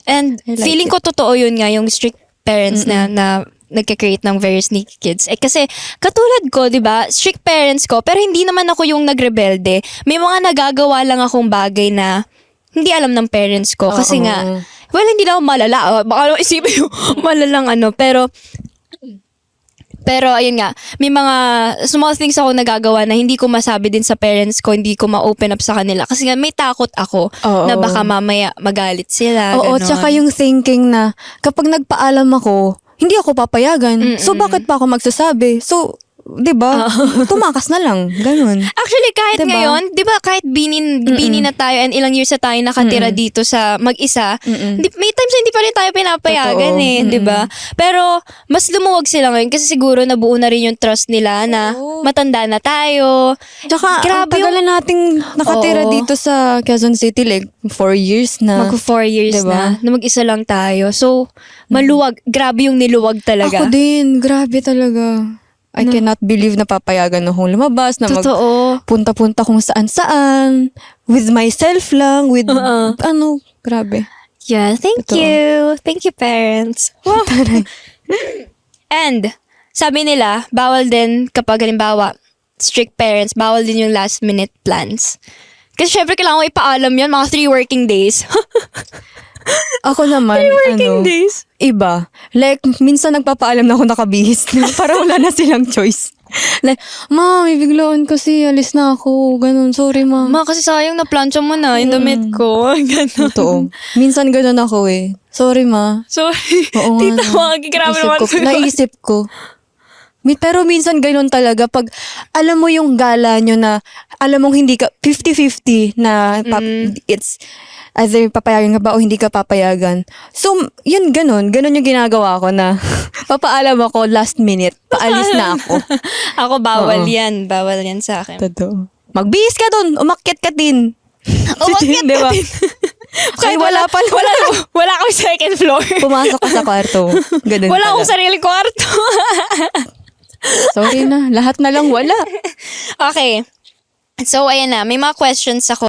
And I like feeling ko totoo yun nga, yung strict parents na nagka-create ng very sneaky kids. Kasi katulad ko, 'di ba? Strict parents ko, pero hindi naman ako yung nagrebelde. May mga nagagawa lang akong bagay na hindi alam ng parents ko kasi nga hindi na ako malala. Baka naman isipin yung malalang pero ayun nga, may mga small things ako nagagawa na hindi ko masabi din sa parents ko, hindi ko ma-open up sa kanila. Kasi nga may takot ako na baka mamaya magalit sila. Oo, ganon. tsaka yung thinking na kapag nagpaalam ako, hindi ako papayagan. So, bakit pa ako magsasabi? So, di ba? Tumakas na lang. Ganun. Actually, kahit Diba? ngayon, di ba, kahit bini na tayo and ilang years na tayo nakatira dito sa mag-isa, may times na hindi pa rin tayo pinapayagan Totoo. di ba? Pero, mas lumuwag sila ngayon kasi siguro nabuo na rin yung trust nila na matanda na tayo. Tsaka, Grabe ang tagal na nating nakatira Oo. dito sa Quezon City, like, 4 years na. Mag 4 years Diba? na mag-isa lang tayo. So, maluwag. Grabe yung niluwag talaga. Ako din. Grabe talaga. I cannot believe na papayagan akong lumabas, na Totoo. punta-punta kung saan-saan, with myself lang, with, grabe. Yeah, thank Totoo. you. Thank you, parents. Wow. And, sabi nila, bawal din kapag halimbawa, strict parents, bawal din yung last minute plans. Kasi syempre kailangan ko ipaalam yun, mga 3 working days. Ako naman, days? iba. Like, minsan nagpapaalam na ako nakabihis na para wala na silang choice. Like, ma, may biglaan kasi, alis na ako. Ganun, sorry ma. Ma, kasi sayang na plancha mo na yung damit ko. Ganun. Totoo. Minsan ganun ako eh. Sorry ma. Sorry. Oo nga. Tita, grabe naman. Naisip ko. Pero minsan ganun talaga. Pag alam mo yung gala nyo na, alam mong hindi ka, 50-50 na it's either papayagan ka ba o hindi ka papayagan. So, yun ganun. Ganun yung ginagawa ko na papaalam ako last minute. Paalis na ako. Ako, bawal Oo. yan. Bawal yan sa akin. Totoo. Magbihis ka dun. Umakyat ka din. Umakyat ka Diba? din. Kahit wala pa. Wala akong second floor. Pumasok ka sa kwarto. Ganun Wala pala. akong sariling kwarto. Sorry na. Lahat na lang wala. Okay. So, ayan na. May mga questions ako.